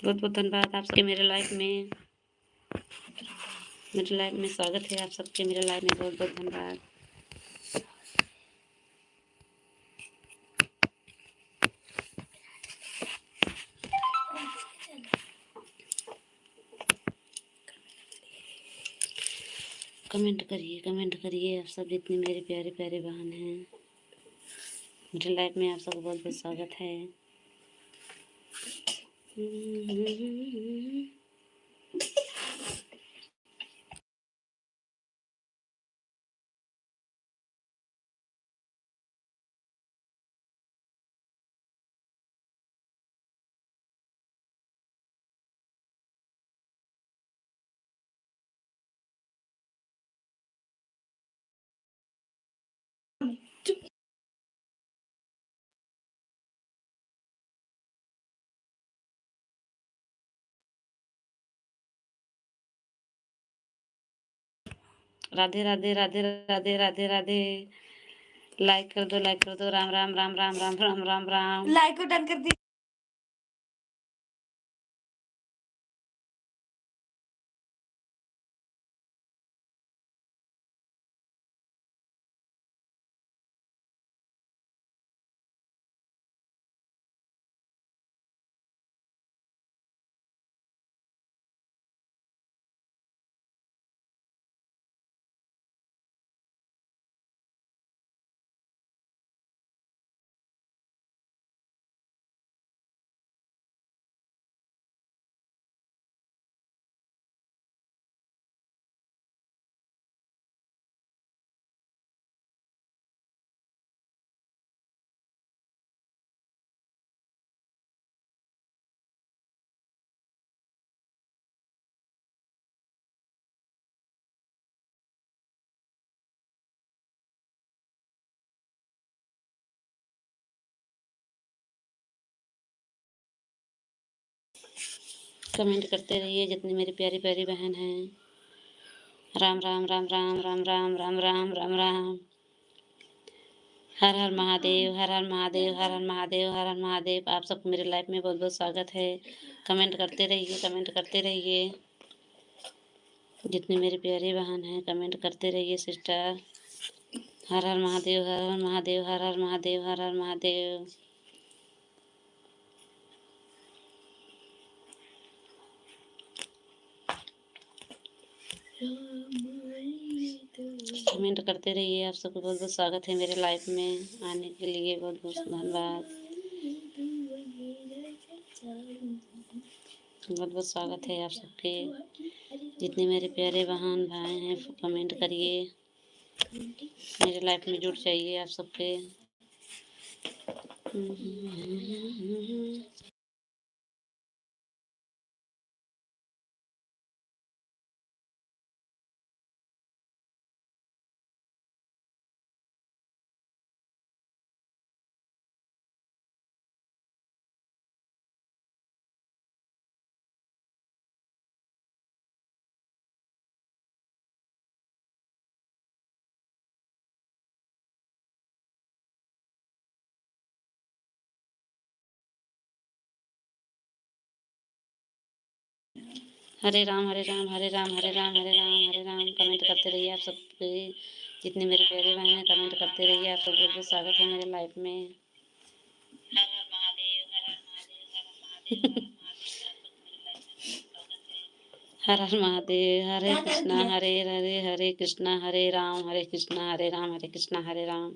बहुत बहुत धन्यवाद आप सबके मेरे लाइफ में स्वागत है आप सबके मेरे लाइफ में। बहुत बहुत धन्यवाद। कमेंट करिए आप सब, जितने मेरे प्यारे प्यारे बहन हैं मेरे लाइफ में, आप सबका बहुत बहुत स्वागत है। राधे राधे राधे राधे राधे राधे। लाइक कर दो। राम राम राम राम राम राम राम राम। लाइक को डन कर दी। कमेंट करते रहिए जितनी मेरी प्यारी प्यारी बहन हैं। राम राम राम राम राम राम राम राम राम राम। हर हर महादेव, हर हर महादेव, हर हर महादेव, हर हर महादेव। आप सबको मेरे लाइफ में बहुत बहुत स्वागत है। कमेंट करते रहिए जितने मेरे प्यारे बहन हैं। कमेंट करते रहिए सिस्टर। हर हर महादेव, हर हर महादेव, हर हर महादेव, हर हर महादेव। कमेंट करते रहिए। आप सबको बहुत बहुत स्वागत है मेरे लाइफ में आने के लिए। बहुत बहुत धन्यवाद। बहुत बहुत स्वागत है आप सबके। जितने मेरे प्यारे बहन भाई हैं कमेंट करिए। मेरे लाइफ में जुड़ जाइए आप सबके। हरे राम हरे राम हरे राम हरे राम हरे राम हरे राम। कमेंट करते रहिए आप सबके। जितने मेरे प्यारे बहन हैं कमेंट करते रहिए। आप सबको बहुत स्वागत है मेरे लाइफ में। हर हर महादेव। हरे कृष्णा हरे हरे हरे कृष्णा हरे राम हरे कृष्णा हरे राम हरे कृष्णा हरे राम।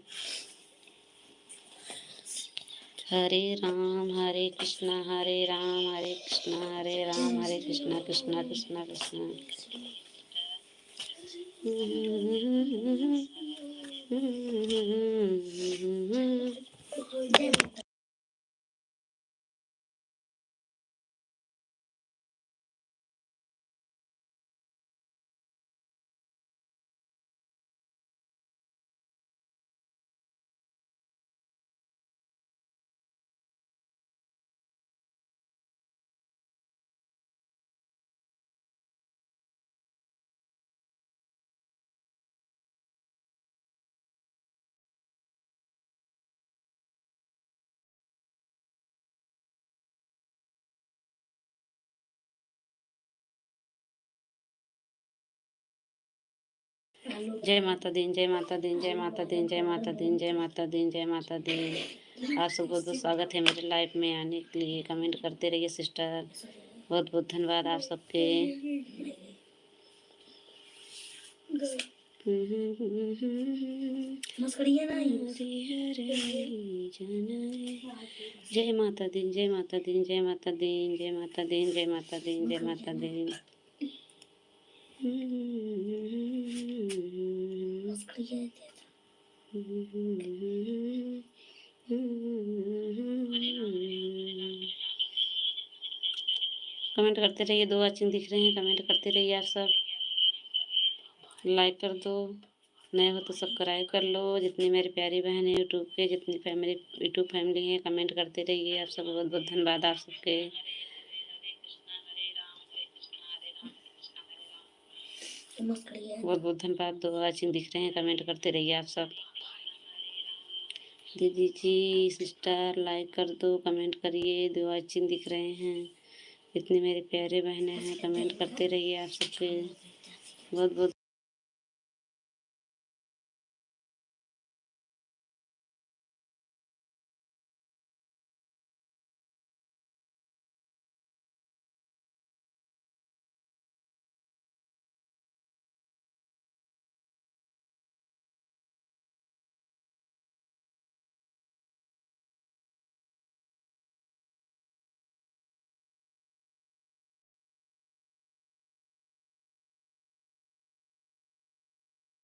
हरे राम हरे कृष्णा हरे राम हरे कृष्णा हरे राम हरे कृष्णा कृष्णा कृष्णा कृष्णा। जय माता दी, जय माता दी, जय माता दी, जय माता दी, जय माता दी, जय माता दी। आप सबको बहुत बहुत स्वागत है मेरे लाइफ में आने के लिए। कमेंट करते रहिए सिस्टर, बहुत बहुत धन्यवाद आप सबके। जय माता दी, जय माता दी, जय माता दी, जय माता दी, जय माता दी, जय माता दी। कमेंट करते रहिए, 2 वाचिंग दिख रहे हैं, कमेंट करते रहिए आप सब। लाइक कर दो, नए हो तो सब्सक्राइब कर लो। जितनी मेरी प्यारी बहन है यूट्यूब पे, जितनी यूट्यूब फैमिली है, कमेंट करते रहिए। आप सब बहुत बहुत धन्यवाद आप सबके। बहुत बहुत धन्यवाद। 2 वाचिंग दिख रहे हैं, कमेंट करते रहिए आप सब। दीदी जी सिस्टर लाइक कर दो, कमेंट करिए। 2 वाचिंग दिख रहे हैं, इतनी मेरे प्यारे बहनें हैं, कमेंट करते रहिए आप सबके। बहुत बहुत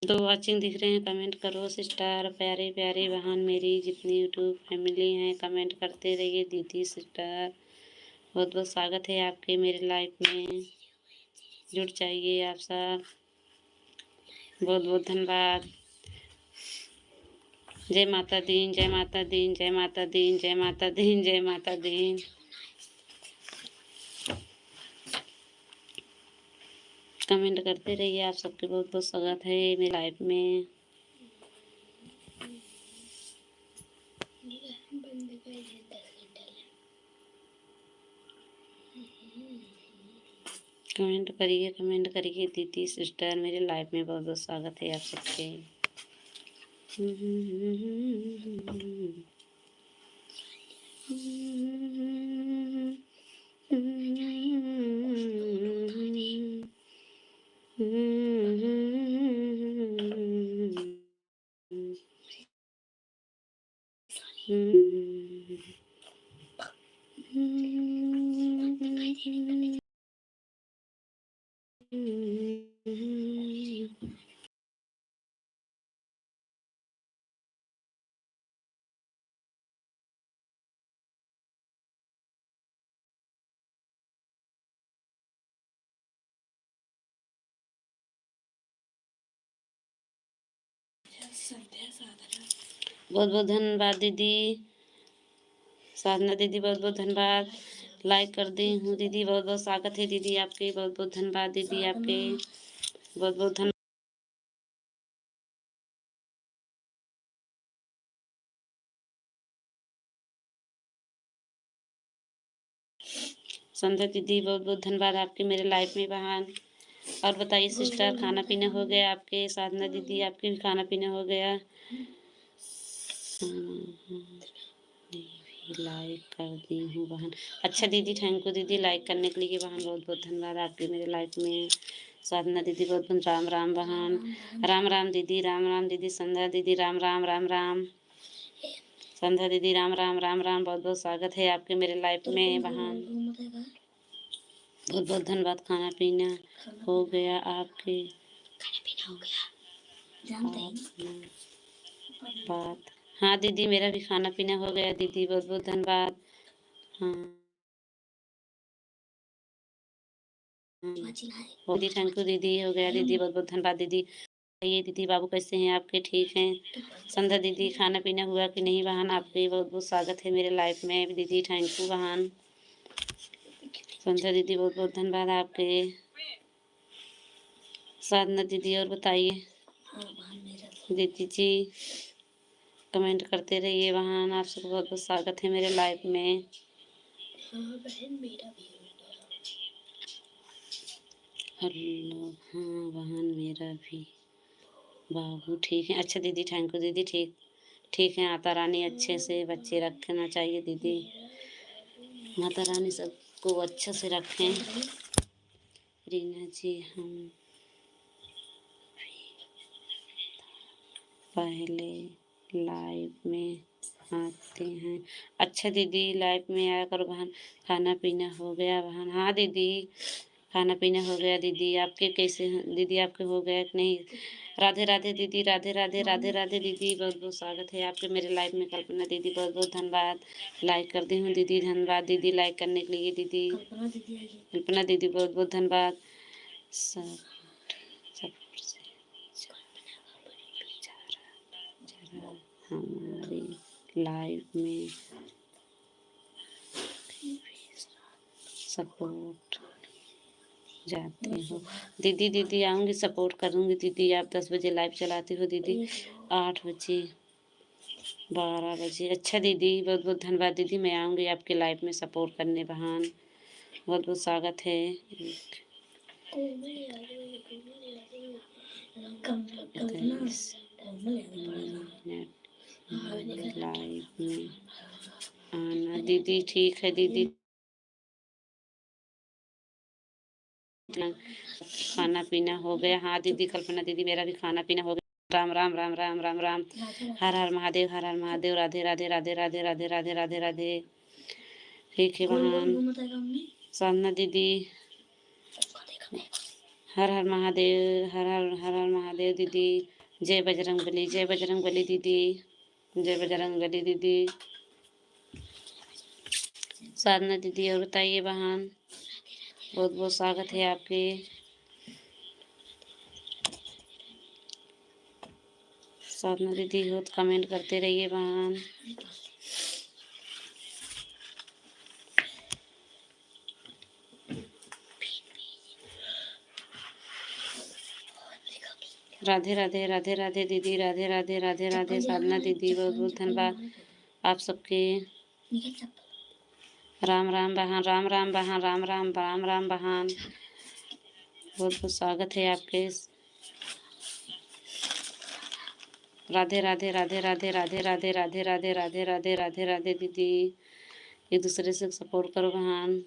2 वाचिंग दिख रहे हैं, कमेंट करो सिस्टर। प्यारे प्यारे बहन मेरी जितनी यूट्यूब फैमिली हैं, कमेंट करते रहिए। दीदी सिस्टर बहुत बहुत स्वागत है आपके मेरे लाइफ में। जुड़ जाइए आप सब, बहुत बहुत धन्यवाद। जय माता दी, जय माता दी, जय माता दी, जय माता दी, जय माता दी। कमेंट करते रहिए, आप सबके बहुत बहुत स्वागत है मेरी लाइफ में। कमेंट करिए दीदी सिस्टर, मेरे लाइफ में बहुत बहुत स्वागत है आप सबके। बहुत बहुत धन्यवाद दीदी साधना दीदी, बहुत बहुत धन्यवाद। लाइक कर दी हूँ दीदी, बहुत बहुत स्वागत है दीदी आपके। बहुत बहुत धन्यवाद दीदी आपके, बहुत बहुत धन्यवाद। संध्या दीदी बहुत बहुत धन्यवाद आपके मेरे लाइफ में बहन। और बताइए सिस्टर, खाना पीना हो गया आपके? साधना दीदी आपके भी खाना पीना हो गया? लाइक कर दी हूँ बहन। अच्छा दीदी, थैंक यू दीदी लाइक करने के लिए बहन, बहुत बहुत धन्यवाद आपके मेरे लाइफ में। साधना दीदी बहुत बहुत राम राम बहन। राम राम दीदी, राम राम दीदी। संध्या दीदी राम राम राम राम। संध्या दीदी राम राम राम राम, बहुत बहुत स्वागत है आपके मेरे लाइफ में बहन। बहुत बहुत धन्यवाद। खाना पीना हो गया आपके? बात हाँ दीदी, मेरा भी खाना पीना हो गया दीदी, बहुत बहुत धन्यवाद। हाँ दीदी, थैंक यू दीदी, हो गया दीदी, बहुत बहुत धन्यवाद दीदी। ये दीदी बाबू कैसे हैं आपके? ठीक हैं? संध्या दीदी खाना पीना हुआ कि नहीं बहन? आपके बहुत बहुत स्वागत है मेरे लाइफ में दीदी, थैंक यू बहन। संध्या दीदी बहुत बहुत धन्यवाद आपके। साधना दीदी और बताइए दीदी जी, कमेंट करते रहिए बहन। आप सबको बहुत बहुत स्वागत है मेरे लाइफ में। हेलो हाँ बहन, मेरा भी बाबू ठीक है। अच्छा दीदी, थैंक यू दीदी। ठीक ठीक है। माता रानी अच्छे से बच्चे रखना चाहिए दीदी। माता रानी सबको अच्छे से रखें। रीना जी, हम पहले लाइव में आते हैं। अच्छा दीदी, लाइव में आया करो बहन। खाना पीना हो गया बहन? हाँ दीदी, खाना पीना हो गया दीदी। आपके कैसे हैं दीदी? आपके हो गया कि नहीं? राधे राधे दीदी, राधे राधे, राधे राधे दीदी। बहुत बहुत स्वागत है आपके मेरे लाइव में। कल्पना दीदी, बहुत बहुत धन्यवाद। लाइक कर दी हूँ दीदी, धन्यवाद दीदी लाइक करने के लिए दीदी। कल्पना दीदी, बहुत बहुत धन्यवाद। सब सब हमारी लाइव में सपोर्ट जाते हो दीदी। दीदी आऊँगी, सपोर्ट करूँगी दीदी। आप 10 बजे लाइव चलाती हो दीदी, 8 बजे, 12 बजे। अच्छा दीदी, बहुत बहुत धन्यवाद दीदी। मैं आऊँगी आपके लाइव में सपोर्ट करने बहन। बहुत बहुत स्वागत है। लाइव में आना दीदी। ठीक है दीदी। खाना पीना हो गया? हाँ दीदी कल्पना दीदी, मेरा भी खाना पीना हो गया। राम राम राम राम राम राम। हर हर महादेव, हर हर महादेव। राधे राधे राधे राधे राधे राधे राधे राधे। ठीक है बहन। साधना दीदी, हर हर महादेव, हर हर हर हर महादेव दीदी। जय बजरंगबली, जय बजरंगबली दीदी, जय बजरंगबली दीदी। साधना दीदी, और बताइए बहन। बहुत बहुत स्वागत है आपके। साधना दीदी हो तो कमेंट करते रहिए बहन। राधे राधे, राधे राधे दीदी, राधे राधे, राधे राधे। साधना दीदी, बहुत बहुत धन्यवाद आप सबके। राम राम बहन, राम राम बहन, राम राम राम राम बहन। बहुत बहुत स्वागत है आपके। राधे राधे, राधे राधे, राधे राधे, राधे राधे, राधे राधे, राधे राधे दीदी। एक दूसरे से सपोर्ट करो बहन।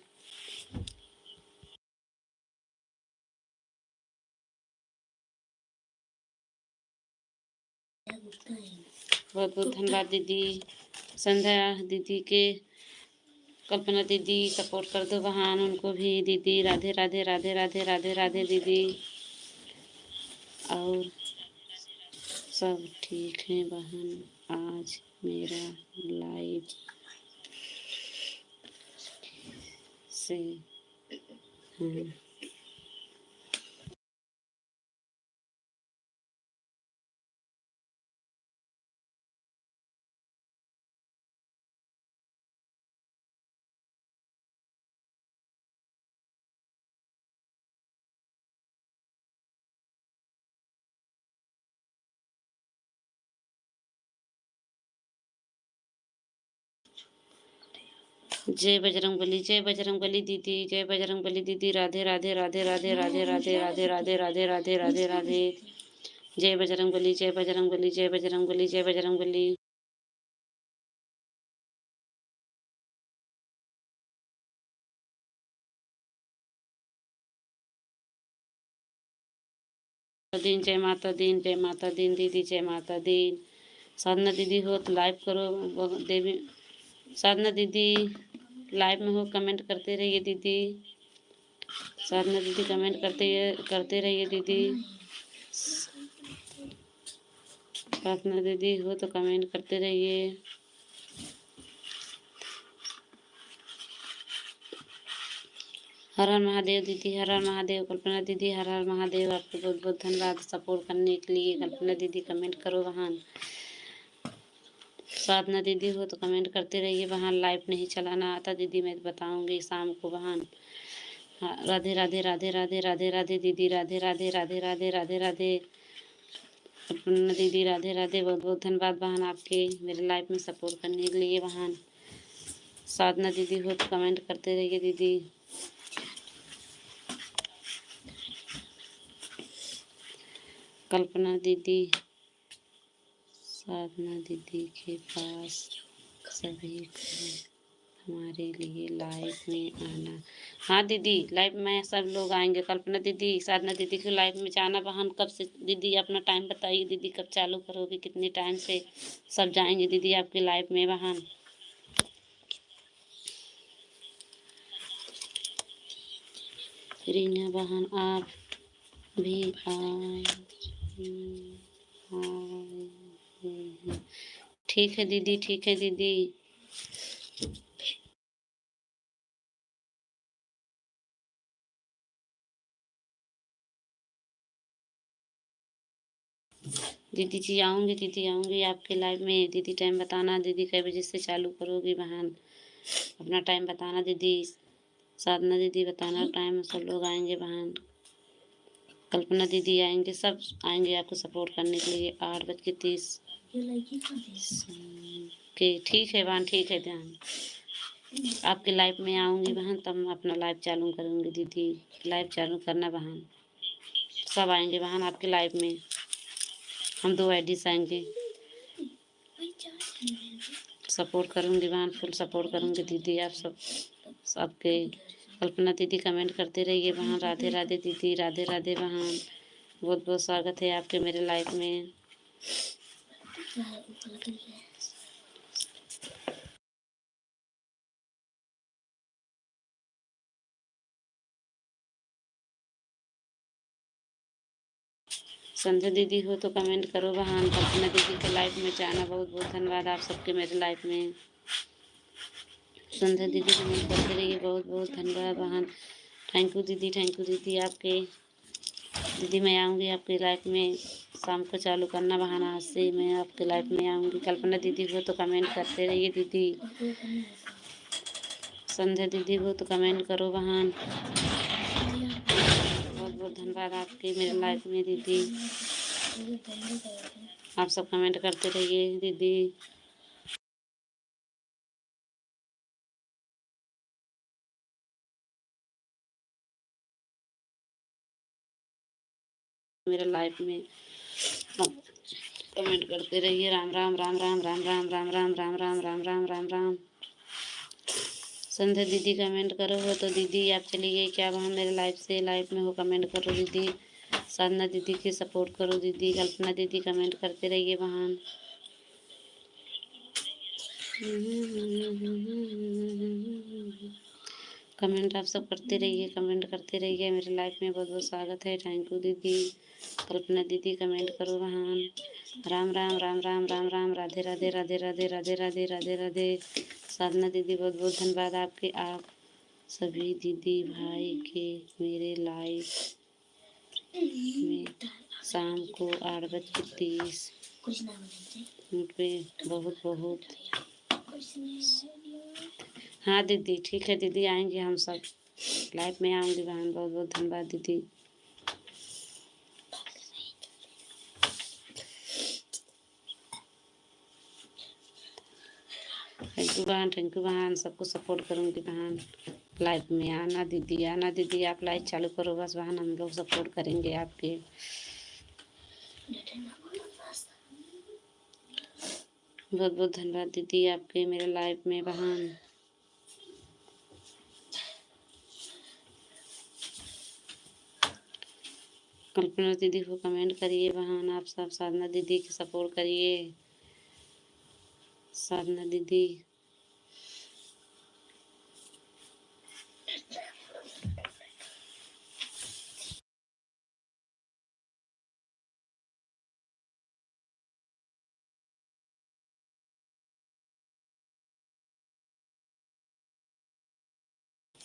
बहुत बहुत धन्यवाद दीदी। संध्या दीदी के, कल्पना दीदी सपोर्ट कर दो बहन उनको भी दीदी। राधे राधे, राधे राधे, राधे राधे दीदी। और सब ठीक है बहन। आज मेरा लाइव से जय बजरंगबली, जय बजरंगबली दीदी, जय बजरंगबली दीदी। राधे राधे, राधे राधे, राधे राधे, राधे राधे, राधे राधे, राधे राधे। जय बजरंगबली, जय बजरंगबली, जय बजरंगबली, जय बजरंगबली। दीन, जय माता दीन, जय माता दीन दीदी, जय माता दीन। साधना दीदी हो तो लाइव करो देवी। साधना दीदी लाइव में हो, कमेंट करते रहिए दीदी। साधना दीदी कमेंट करते रहिए दीदी। साधना दीदी हो तो कमेंट करते रहिए। हर हर महादेव दीदी, हर हर महादेव। कल्पना दीदी, हर हर महादेव। आपको बहुत बहुत धन्यवाद सपोर्ट करने के लिए। कल्पना दीदी कमेंट करो बहन। साधना दीदी हो तो कमेंट करते रहिए बहन। लाइव नहीं चलाना आता दीदी, मैं बताऊंगी शाम को बहन। हाँ, राधे राधे, राधे राधे, राधे राधे दीदी, राधे राधे, राधे राधे, राधे राधे। कल्पना दीदी, राधे राधे। बहुत बहुत धन्यवाद बहन आपके मेरे लाइव में सपोर्ट करने के लिए बहन। साधना दीदी हो तो कमेंट करते रहिए दीदी। कल्पना दीदी, साधना दीदी के पास सभी को हमारे लिए लाइव में आना। हाँ दीदी, लाइव में सब लोग आएंगे। कल्पना दीदी, साधना दीदी को लाइव में जाना बहन। कब से दीदी अपना टाइम बताइए दीदी, कब चालू करोगी, कितने टाइम से सब जाएंगे दीदी आपके लाइव में बहन। रीना बहन आप भी आए हैं। ठीक है दीदी, ठीक है दीदी। दीदी जी आऊँगी, दीदी आऊँगी आपके लाइव में। दीदी टाइम बताना दीदी, कै बजे से चालू करोगी बहन, अपना टाइम बताना दीदी। साधना दीदी बताना टाइम, सब लोग आएंगे बहन। कल्पना दीदी आएंगे, सब आएंगे आपको सपोर्ट करने के लिए। 8:30 के ठीक है बहन, ठीक है। ध्यान आपके लाइव में आऊँगी बहन, तब मैं अपना लाइव चालू करूँगी दीदी। लाइव चालू करना बहन, सब आएंगे बहन आपके लाइव में। हम 2 आईडी से आएंगे, सपोर्ट करूँगी बहन, फुल सपोर्ट करूँगी दीदी। आप सबके। कल्पना दीदी कमेंट करते रहिए बहन। राधे राधे दीदी, राधे राधे बहन। बहुत बहुत स्वागत है आपके मेरे लाइफ में। संध्या दीदी हो तो कमेंट करो बहन। कल्पना दीदी के लाइफ में जाना, बहुत बहुत धन्यवाद आप सबके मेरे लाइफ में। संध्या दीदी कमेंट करते रहिए, बहुत बहुत धन्यवाद बहन। थैंक यू दीदी, थैंक यू दीदी आपके। दीदी मैं आऊँगी आपके लाइफ में, शाम को चालू करना बहन। आज से मैं आपके लाइफ में आऊँगी। कल्पना दीदी हो तो कमेंट करते रहिए दीदी। संध्या दीदी हो तो कमेंट करो बहन। बहुत बहुत धन्यवाद आपके मेरे लाइफ में दीदी। आप सब कमेंट करते रहिए दीदी। मेरे लाइफ में कमेंट करते रहिए। राम राम राम राम राम राम राम राम राम राम राम राम राम राम। संध्या दीदी कमेंट करो हो तो दीदी आप चलिए क्या वहाँ मेरे लाइफ में हो, कमेंट करो दीदी। साधना दीदी की सपोर्ट करो दीदी। कल्पना दीदी कमेंट करते रहिए बहन। कमेंट आप सब करते रहिए, कमेंट करते रहिए। मेरे लाइफ में बहुत बहुत स्वागत है। थैंक यू दीदी। कल्पना दीदी कमेंट करो बहन। राम राम राम राम राम राम। राधे राधे राधे राधे राधे राधे राधे राधे। साधना दीदी बहुत बहुत धन्यवाद आपके। आप सभी दीदी भाई के मेरे लाइफ में शाम को 8:30 पे बहुत बहुत। हाँ दीदी ठीक है दीदी, आएंगे हम सब लाइव में आऊँगी बहन। बहुत बहुत धन्यवाद दीदी। थैंक यू बहन। सबको सपोर्ट करूँगी बहन। लाइव में आना दीदी, आना दीदी। आप लाइव चालू करो बस बहन, हम लोग सपोर्ट करेंगे आपके। बहुत बहुत धन्यवाद दीदी आपके मेरे लाइव में बहन। कल्पना दीदी को कमेंट करिए बहन आप सब। साधना दीदी की सपोर्ट करिए। साधना दीदी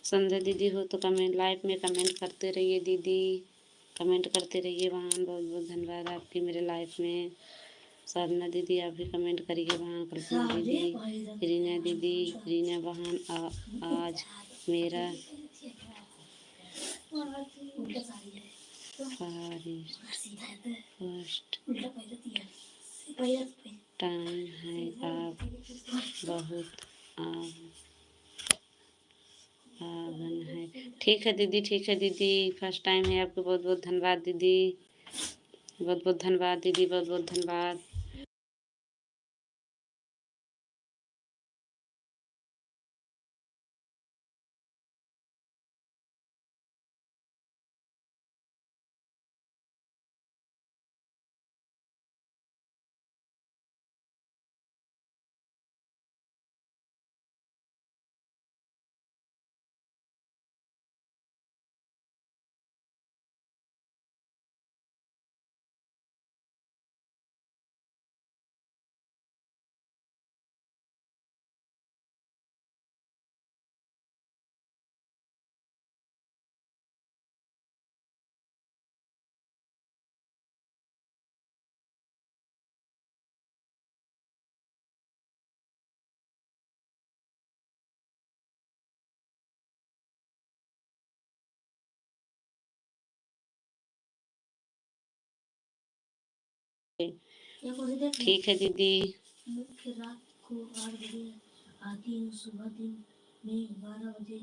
संध्या दीदी हो तो कमेंट लाइव में कमेंट करते रहिए दीदी। कमेंट करते रहिए बहन। बहुत बहुत धन्यवाद आपकी मेरे लाइफ में। साधना दीदी आप भी कमेंट करिए बहन। कल्पना दीदी, रीना दीदी, रीना बहन आज मेरा फर्स्ट टाइम है। आप बहुत आगन है। ठीक है दीदी, ठीक है दीदी। फर्स्ट टाइम है आपको। बहुत बहुत धन्यवाद दीदी। बहुत बहुत धन्यवाद दीदी, बहुत बहुत धन्यवाद। ठीक है दीदी। रात को 8 बजे आती हूँ, सुबह दिन में 12 बजे।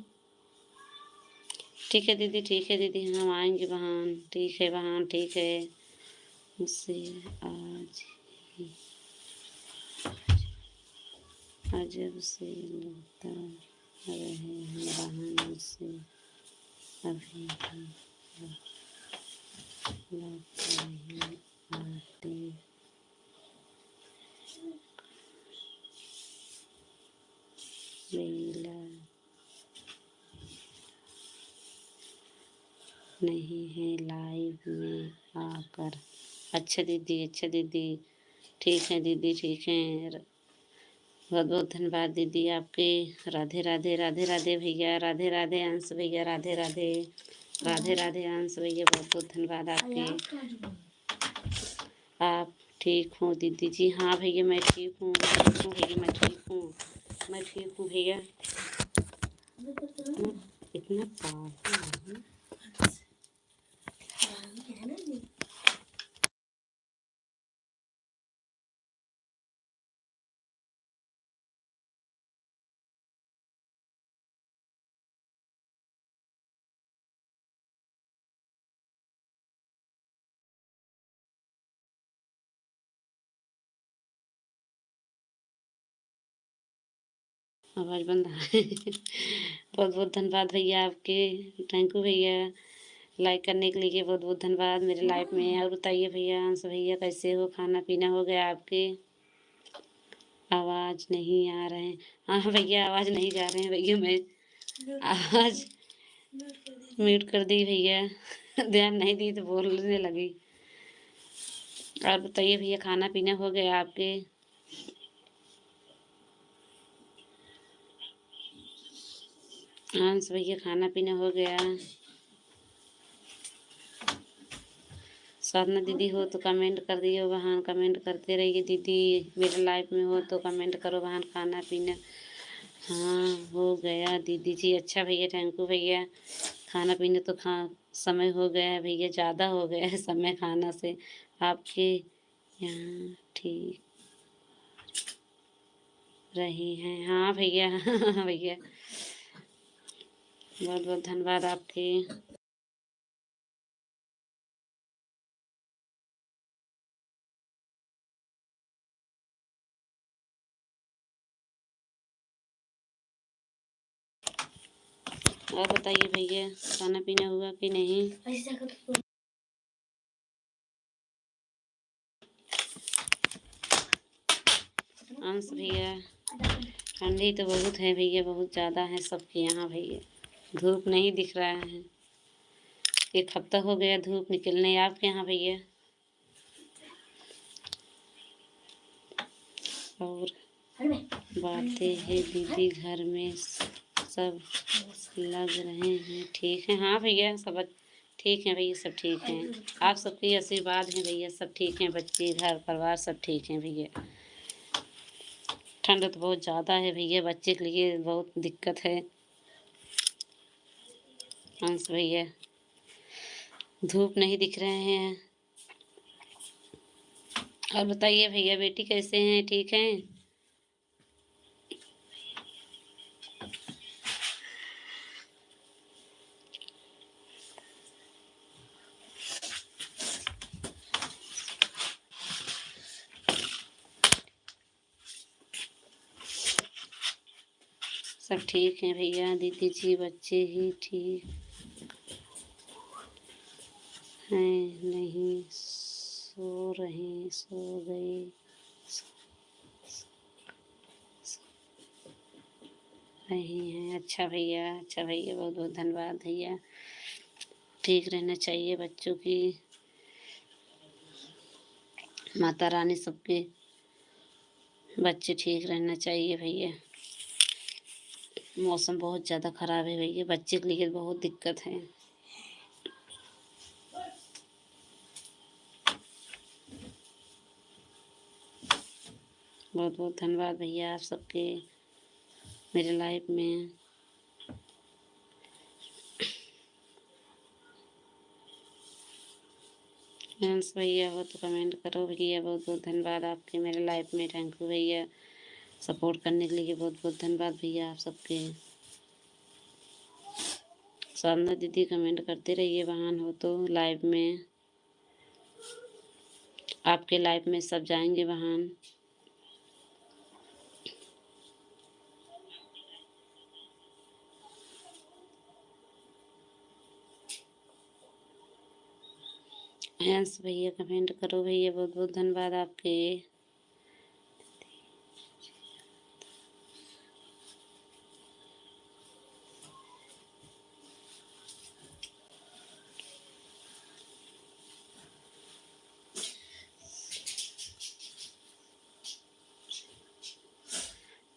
ठीक है दीदी, ठीक है दीदी, हम आएंगे बहन। ठीक है बहन, ठीक है। मुझसे आज ही अजब से लगता रहे हैं बहन, मुझसे अभी भी लौट नहीं आते। लीला नहीं है लाइव में आकर। अच्छा दीदी, अच्छा दीदी, ठीक है दीदी, ठीक है। बहुत बहुत धन्यवाद दीदी आपके। राधे राधे, राधे राधे भैया, राधे राधे अंश भैया, राधे राधे, राधे राधे अंश भैया, बहुत बहुत धन्यवाद आपके। आप ठीक हो दीदी जी? हाँ भैया मैं ठीक हूँ, ठीक हूँ भैया, मैं ठीक हूँ, मैं ठीक हूँ भैया। इतना पागल है। आवाज़ बंद है। बहुत बहुत धन्यवाद भैया आपके। थैंक यू भैया लाइक करने के लिए, बहुत बहुत धन्यवाद मेरे लाइफ में। और बताइए भैया, अंश भैया कैसे हो? खाना पीना हो गया आपके? आवाज़ नहीं आ रहे हैं। हाँ भैया आवाज़ नहीं जा रहे हैं भैया, मैं आवाज़ म्यूट कर दी भैया। ध्यान नहीं दी तो बोलने लगी। और बताइए भैया, खाना पीना हो गया आपके? अंश भैया खाना पीना हो गया? साधना दीदी हो तो कमेंट कर दियो बहन, कमेंट करते रहिए दीदी। मेरे लाइफ में हो तो कमेंट करो बहन। खाना पीना हाँ हो गया दीदी जी। अच्छा भैया, थैंक यू भैया। खाना पीने तो समय हो गया है भैया, ज़्यादा हो गया है समय खाना से। आपके यहाँ ठीक रही हैं? हाँ भैया। हाँ भैया, बहुत बहुत धन्यवाद आपके। और बताइए भैया, खाना पीना हुआ कि नहीं? अंश भैया, ठंडी तो बहुत है भैया, बहुत ज़्यादा है सबके यहाँ भैया। धूप नहीं दिख रहा है, एक हफ्ता हो गया धूप निकलने। आपके यहाँ भैया? और बातें हैं दीदी, घर में सब लग रहे हैं ठीक है? हाँ भैया सब ठीक है भैया, सब ठीक हैं। आप सबके आशीर्वाद हैं भैया, सब ठीक हैं। बच्चे घर परिवार सब ठीक हैं भैया। ठंड तो बहुत ज़्यादा है भैया, बच्चे के लिए बहुत दिक्कत है। अंश भैया, धूप नहीं दिख रहे हैं। और बताइए भैया, बेटी कैसे हैं? ठीक हैं? सब ठीक है भैया। दीदी जी बच्चे ही ठीक हैं, नहीं सो गए नहीं हैं। अच्छा भैया, अच्छा भैया, बहुत बहुत धन्यवाद भैया। ठीक रहना चाहिए बच्चों की, माता रानी सबके बच्चे ठीक रहना चाहिए भैया। मौसम बहुत ज़्यादा ख़राब है भैया, बच्चे के लिए बहुत दिक्कत है। बहुत बहुत धन्यवाद भैया आप सबके मेरे लाइफ में। फ्रेंड्स भैया हो तो कमेंट करो भैया। बहुत बहुत धन्यवाद आपके मेरे लाइफ में। थैंक यू भैया, सपोर्ट करने के लिए बहुत बहुत धन्यवाद भैया आप सबके। साधना दीदी कमेंट करते रहिए, बहन हो तो लाइव में, आपके लाइफ में सब जाएंगे बहन। हंस भैया कमेंट करो भैया, बहुत बहुत धन्यवाद आपके।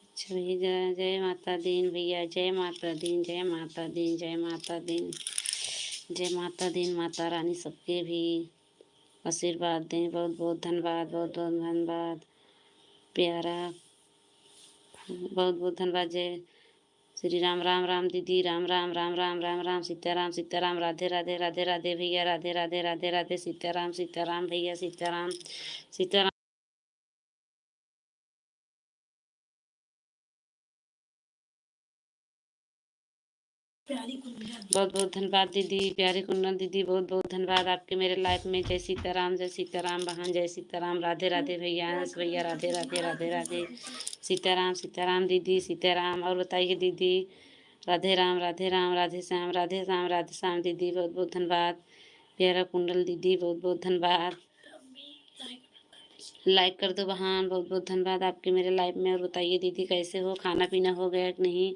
अच्छा भैया, जय माता दीन भैया, जय माता दीन, जय माता दीन, जय माता दीन, जय माता दीन। माता रानी सबके भी आशीर्वाद दें। बहुत बहुत धन्यवाद, बहुत बहुत धन्यवाद प्यारा, बहुत बहुत धन्यवाद। जय श्री राम, राम राम दीदी, राम राम, राम राम, राम राम, सीताराम सीताराम, राधे राधे, राधे राधे भैया, राधे राधे, राधे राधे, सीताराम सीताराम भैया, सीताराम सीताराम। बहुत बहुत धन्यवाद दीदी, प्यारी कुंदन दीदी, बहुत बहुत धन्यवाद आपके मेरे लाइफ में। जय सीताराम, जय सीताराम बहन, जय सीताराम, राधे राधे भैया, हंस भैया, राधे राधे, राधे राधे, सीताराम सीताराम दीदी, सीताराम। और बताइए दीदी, राधे राम, राधे राम, राधे श्याम, राधे श्याम, राधे श्याम दीदी, बहुत बहुत धन्यवाद। प्यारा कुंडल दीदी, बहुत बहुत धन्यवाद। लाइक कर दो बहन, बहुत बहुत धन्यवाद आपके मेरे लाइफ में। और बताइए दीदी कैसे हो, खाना पीना हो गया कि नहीं।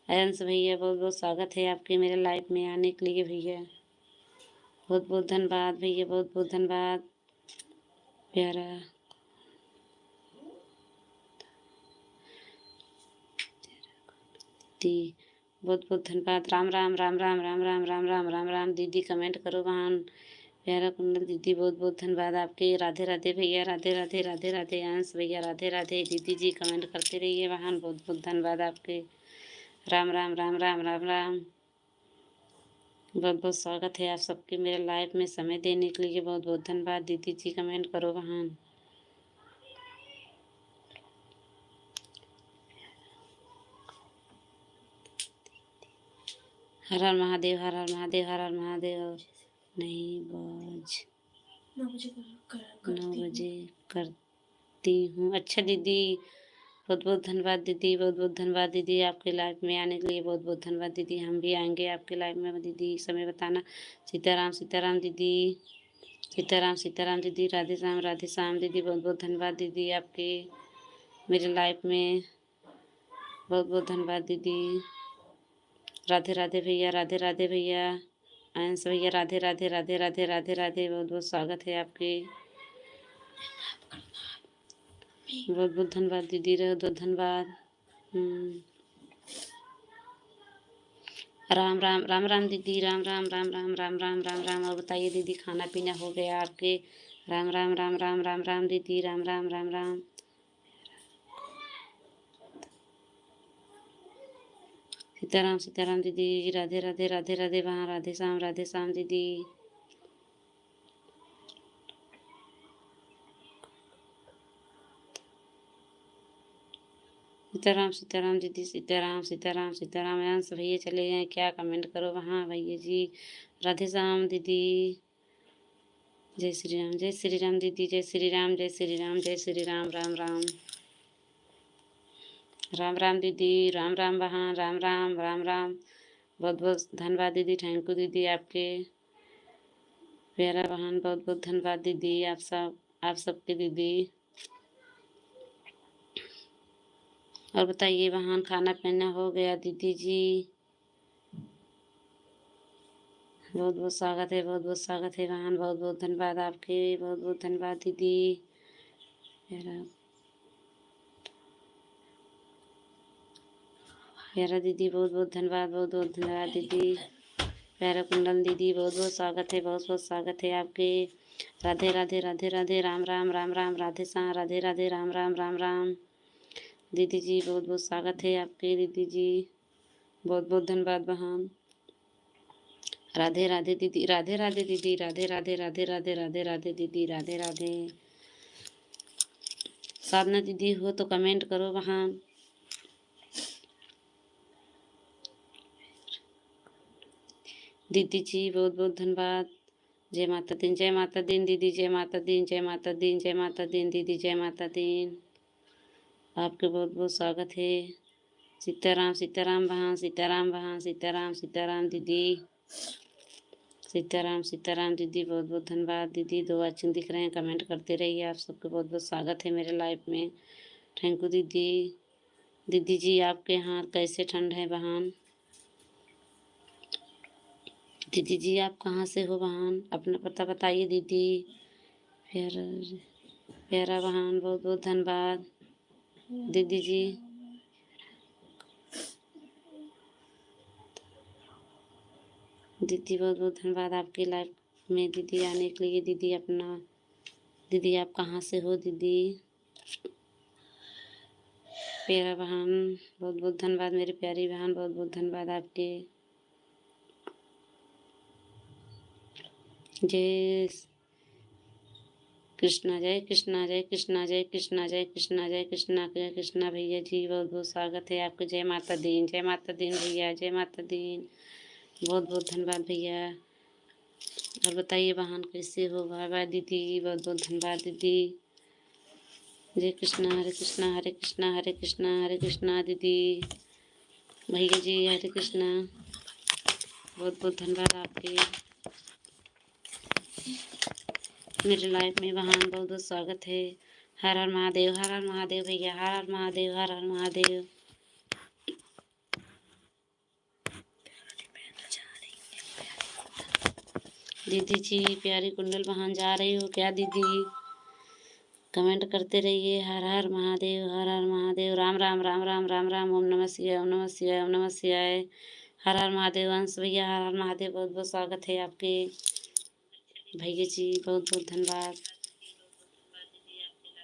अयंश भैया, बहुत बहुत स्वागत है आपके मेरे लाइफ में आने के लिए भैया, बहुत बहुत धन्यवाद भैया, बहुत बहुत धन्यवाद प्यारा। दी बहुत बहुत धन्यवाद। राम राम, राम राम, राम राम, राम राम, राम राम दीदी, कमेंट करो बहन। प्यारा कुंडल दीदी, बहुत बहुत धन्यवाद आपके। राधे राधे भैया, राधे राधे, राधे राधे। अंश भैया, राधे राधे। दीदी जी कमेंट करते रहिए बहन, बहुत बहुत धन्यवाद आपके। राम राम, राम राम, राम राम। बहुत बहुत स्वागत है आप सबके मेरे लाइफ में, समय देने के लिए बहुत बहुत धन्यवाद। दीदी जी कमेंट करो बहन। हर हर महादेव, हर हर महादेव, हर हर महादेव। नहीं बाज 9 बजे करती हूँ। अच्छा दीदी, बहुत बहुत धन्यवाद दीदी, बहुत बहुत धन्यवाद दीदी आपके लाइफ में आने के लिए, बहुत बहुत धन्यवाद दीदी। हम भी आएंगे आपके लाइफ में दीदी, समय बताना। सीताराम सीताराम दीदी, सीताराम सीताराम दीदी, राधे श्याम दीदी, बहुत बहुत धन्यवाद दीदी आपके मेरे लाइफ में, बहुत बहुत धन्यवाद दीदी। राधे राधे भैया, राधे राधे भैया, अंश भैया, राधे राधे, राधे राधे, राधे राधे, बहुत बहुत स्वागत है आपके। बहुत बहुत धन्यवाद दीदी, बहुत धन्यवाद। राम राम, राम राम दीदी, राम राम, राम राम, राम राम, राम राम। और बताइए दीदी, खाना पीना हो गया आपके। राम राम, राम राम, राम राम दीदी, राम राम, राम राम। सीताराम सीताराम दीदी, राधे राधे, राधे राधे वहाँ, राधे श्याम दीदी। सीताराम सीताराम दीदी, सीताराम सीताराम सीताराम। अंश भैया चले जाएँ क्या, कमेंट करो वहाँ भैया जी। राधे श्याम दीदी, जय श्री राम, जय श्री राम दीदी, जय श्री राम, जय श्री राम, जय श्री राम, राम राम। राम राम दीदी, राम राम बहन, राम राम राम राम। बहुत बहुत धन्यवाद दीदी, थैंक यू दीदी आपके। प्यारा बहन, बहुत बहुत धन्यवाद दीदी, आप सबके दीदी। और बताइए बहन, खाना पीना हो गया दीदी जी? बहुत बहुत स्वागत है, बहुत बहुत स्वागत है बहन, बहुत बहुत धन्यवाद आपके, बहुत बहुत धन्यवाद दीदी। प्यारा दीदी, बहुत बहुत धन्यवाद, बहुत बहुत धन्यवाद दीदी। प्यारा कुंदन दीदी, बहुत बहुत स्वागत है, बहुत बहुत स्वागत है आपके। राधे राधे राधे राधे, राम राम राम राम, राधे सा राधे राधे, राम राम राम राम। दीदी जी बहुत बहुत स्वागत है आपके दीदी जी, बहुत बहुत धन्यवाद बहन। राधे राधे दीदी, राधे राधे दीदी, राधे राधे राधे राधे राधे राधे दीदी, राधे राधे। साधना दीदी हो तो कमेंट करो बहन। दीदी जी बहुत बहुत धन्यवाद। जय माता दी, जय माता दी दीदी, जय माता दी, जय माता दी, जय माता दी दीदी, जय माता दी। आपके बहुत बहुत स्वागत है। सीताराम सीताराम बहन, सीताराम बहन, सीताराम सीताराम दीदी, सीताराम सीताराम दीदी, बहुत बहुत धन्यवाद दीदी। 2 वाचिंग दिख रहे हैं, कमेंट करते रहिए। आप सबके बहुत बहुत स्वागत है मेरे लाइव में, थैंक यू दीदी। दीदी जी आपके यहाँ कैसे ठंड है बहन? दीदी जी आप कहाँ से हो बहन, अपना पता बताइए दीदी। प्यारा प्यारा बहन, बहुत बहुत धन्यवाद दीदी जी। दीदी बहुत बहुत धन्यवाद आपकी लाइफ में दीदी आने के लिए। दीदी अपना, दीदी आप कहाँ से हो दीदी? प्यारा बहन बहुत बहुत धन्यवाद, मेरी प्यारी बहन बहुत बहुत धन्यवाद आपके। जय कृष्णा, जय कृष्णा, जय कृष्णा, जय कृष्णा, जय कृष्णा, जय कृष्णा, जय कृष्णा भैया जी, बहुत बहुत स्वागत है आपको। जय माता दी, जय माता दी भैया, जय माता दी, बहुत बहुत धन्यवाद भैया। और बताइए बहन कैसे हो? बाय बाय दीदी, बहुत बहुत धन्यवाद दीदी। जय कृष्णा, हरे कृष्णा, हरे कृष्णा, हरे कृष्णा, हरे कृष्णा दीदी भैया जी, हरे कृष्णा, बहुत बहुत धन्यवाद आपके मेरे लाइफ में बहन, बहुत बहुत स्वागत है। हर हर महादेव, हर हर महादेव भैया, हर हर महादेव, हर हर महादेव। दीदी जी प्यारी कुंडल बहन जा रही हो क्या दीदी? कमेंट करते रहिए। हर हर महादेव, हर हर महादेव, राम राम राम राम राम राम, ओम नमः शिवाय, ओम नमः शिवाय, ओम नमः शिवाय। हर हर महादेव अंश भैया, हर हर महादेव, बहुत बहुत स्वागत है आपके भैया जी, बहुत बहुत धन्यवाद,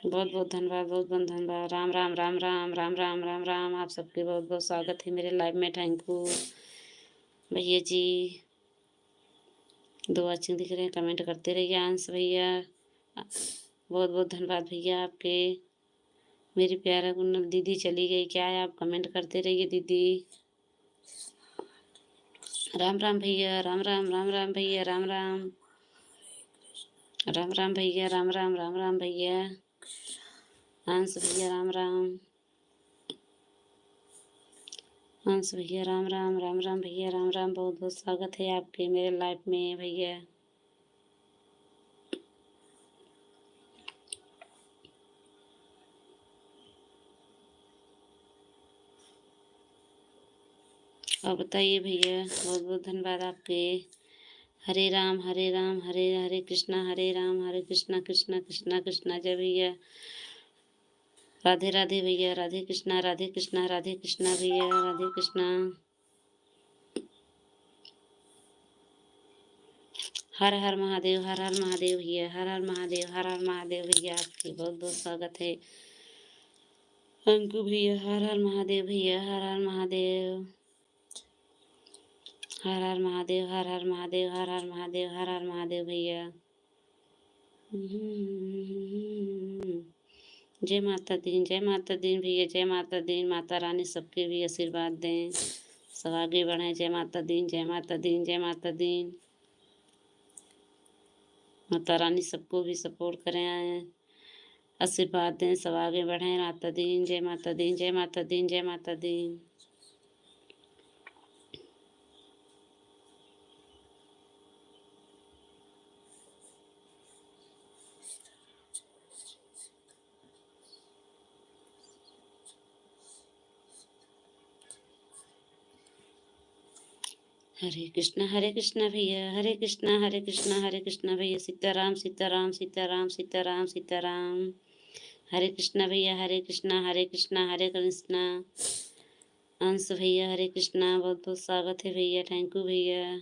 बहुत बहुत धन्यवाद, बहुत बहुत धन्यवाद। राम राम राम राम राम राम राम राम, आप सबके बहुत बहुत स्वागत है मेरे लाइव में, थैंक यू भैया जी। 2 अच्छे दिख रहे हैं, कमेंट करते रहिए अंश भैया, बहुत बहुत धन्यवाद भैया आपके। मेरी प्यारा कुंडल दीदी चली गई क्या है? आप कमेंट करते रहिए दीदी। राम राम भैया, राम राम राम राम भैया, राम राम राम राम भैया, राम राम राम राम भैया, हंस भैया राम राम, हंस भैया राम राम राम राम भैया, राम राम, बहुत बहुत स्वागत है आपके मेरे लाइफ में भैया। और बताइए भैया, बहुत बहुत धन्यवाद आपके। हरे राम हरे राम, हरे हरे कृष्णा, हरे राम हरे कृष्णा, कृष्णा कृष्णा कृष्णा जय भैया। राधे राधे भैया, राधे कृष्णा, राधे कृष्णा, राधे कृष्णा भैया, राधे कृष्णा। हर हर महादेव, हर हर महादेव भैया, हर हर महादेव, हर हर महादेव भैया, आपके बहुत बहुत स्वागत है अंकु भैया। हर हर महादेव भैया, हर हर महादेव, हर हर महादेव, हर हर महादेव, हर हर महादेव, हर हर महादेव भैया। जय माता दी, जय माता दी भैया, जय माता दी, माता रानी सबके भी आशीर्वाद दें, सब आगे बढ़ें। जय माता दी, जय माता दी, जय माता दी, माता रानी सबको भी सपोर्ट करें। आशीर्वाद दें, सब आगे बढ़ें। माता दी, जय माता दी, जय माता दी, जय माता दी। हरे कृष्णा भैया, हरे कृष्णा, हरे कृष्णा, हरे कृष्णा भैया। सीताराम सीताराम सीताराम सीताराम सीताराम। हरे कृष्णा भैया, हरे कृष्णा, हरे कृष्णा, हरे कृष्णा। अंश भैया, हरे कृष्णा, बहुत बहुत स्वागत है भैया, थैंक यू भैया।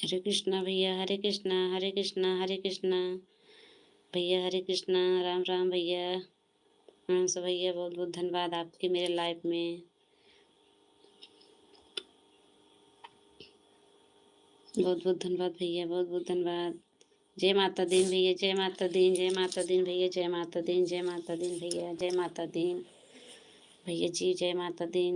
हरे कृष्णा भैया, हरे कृष्णा, हरे कृष्णा, हरे कृष्णा भैया, हरे कृष्णा, राम राम भैया। अंश भैया, बहुत बहुत धन्यवाद आपके मेरे लाइफ में। बहुत बहुत धन्यवाद भैया, बहुत बहुत धन्यवाद। जय माता दी भैया, जय माता दी, जय माता दी भैया, जय माता दी, जय माता दी भैया, जय माता दी भैया जी, जय माता दी।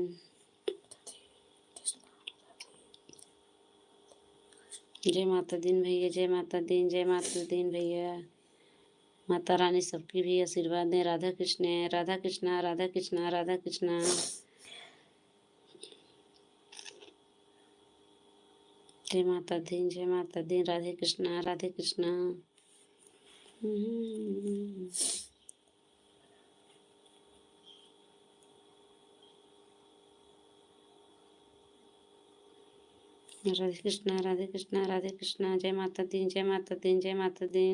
जय माता दी भैया, जय माता दी, जय माता दी भैया। माता रानी सबकी भी आशीर्वाद दें। राधा कृष्ण, राधा कृष्णा, राधा कृष्णा, राधा कृष्णा। जय माता दी, जय माता दी, राधे कृष्णा, राधे कृष्णा। राधे कृष्णा, राधे कृष्णा, राधे कृष्णा। जय माता दी, जय माता दी, जय माता दी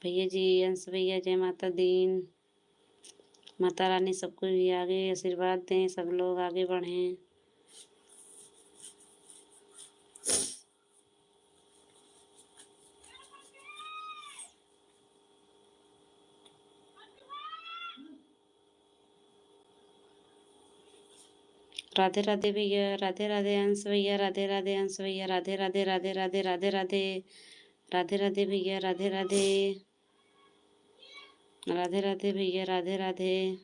भैया जी, अंश भैया, जय माता दी। माता रानी सबको भी आगे आशीर्वाद दें, सब लोग आगे बढ़ें। राधे राधे भैया, राधे राधे अंश भैया, राधे राधे अंश भैया, राधे राधे, राधे राधे, राधे राधे, राधे राधे भैया, राधे राधे, राधे राधे भैया, राधे राधे।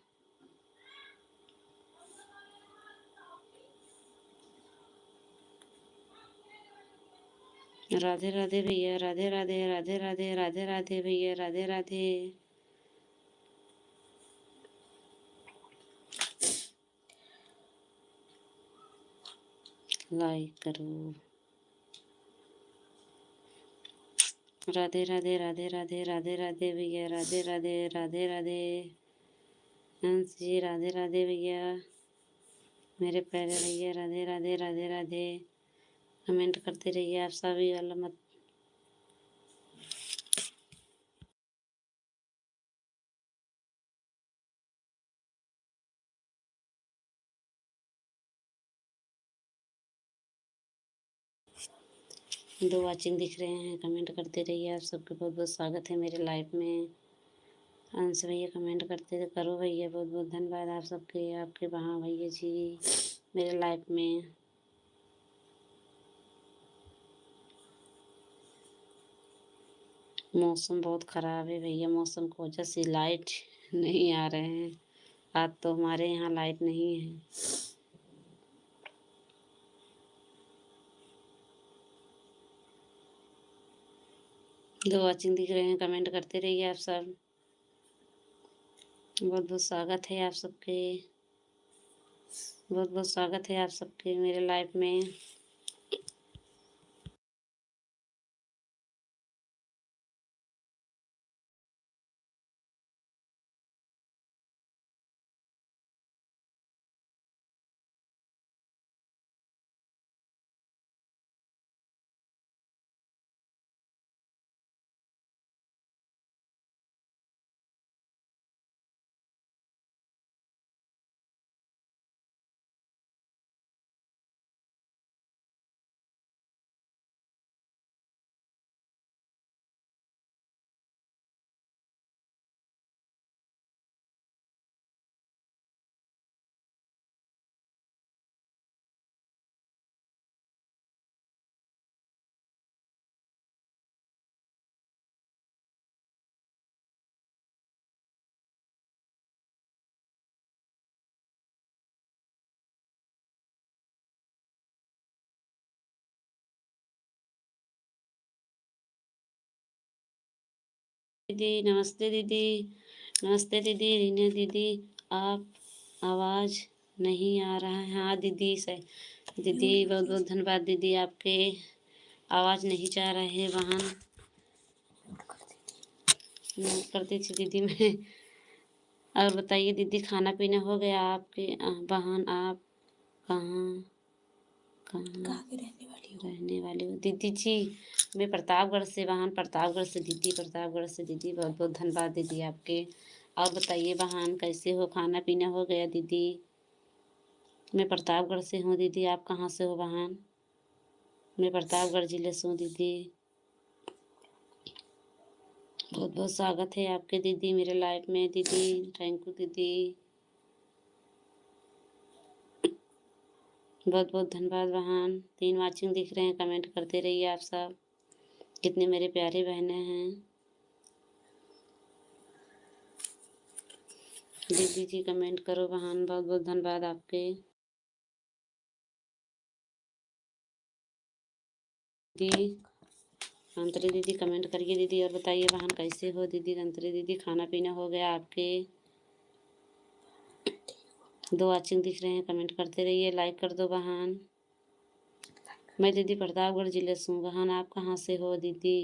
राधे राधे भैया, राधे राधे, राधे राधे, राधे राधे भैया, राधे राधे। लाइक करो। राधे राधे, राधे राधे, राधे राधे भैया, राधे राधे, राधे राधे हंस जी, राधे राधे भैया, मेरे प्यारे भैया, राधे राधे, राधे राधे। कमेंट करते रहिए आप सभी वाला मत। दो वाचिंग दिख रहे हैं, कमेंट करते रहिए। आप सबके बहुत बहुत स्वागत है मेरे लाइफ में। अंश भैया कमेंट करते करो भैया, बहुत बहुत धन्यवाद आप सबके, आपके वहाँ भैया जी मेरे लाइफ में। मौसम बहुत ख़राब है भैया, मौसम की वजह से लाइट नहीं आ रहे हैं। आज तो हमारे यहाँ लाइट नहीं है। दो वाचिंग दिख रहे हैं, कमेंट करते रहिए आप सब। बहुत बहुत स्वागत है आप सबके, बहुत बहुत स्वागत है आप सबके मेरे लाइफ में। दीदी, नमस्ते दीदी, नमस्ते दीदी, रीना दीदी, आप आवाज़ नहीं आ रहा है। हाँ दीदी, सही दीदी, बहुत बहुत धन्यवाद दीदी, आपके आवाज़ नहीं जा रहे हैं बहन। नोट करती थी दीदी मैं। और बताइए दीदी, खाना पीना हो गया आपके? बहन आप कहाँ कहाँ रहने वाली हो? दीदी जी, मैं प्रतापगढ़ से बहन, प्रतापगढ़ से दीदी, प्रतापगढ़ से दीदी, बहुत बहुत धन्यवाद दीदी आपके। और बताइए बहन, कैसे हो? खाना पीना हो गया दीदी? मैं प्रतापगढ़ से हूँ दीदी, आप कहाँ से हो बहन? मैं प्रतापगढ़ जिले से हूँ दीदी। बहुत बहुत स्वागत है आपके दीदी मेरे लाइफ में दीदी, थैंक यू दीदी, बहुत बहुत धन्यवाद बहन। 3 वाचिंग दिख रहे हैं, कमेंट करते रहिए आप सब, कितने मेरे प्यारे बहनें हैं। दीदी जी कमेंट करो बहन, बहुत बहुत धन्यवाद आपके। दीदी अंतरी दीदी कमेंट करिए दीदी, और बताइए बहन कैसे हो दीदी? अंतरी दीदी, खाना पीना हो गया आपके? 2 वाचिंग दिख रहे हैं, कमेंट करते रहिए, लाइक कर दो बहन। मैं दीदी प्रतापगढ़ जिले से हूँ बहन, आप कहाँ से हो दीदी?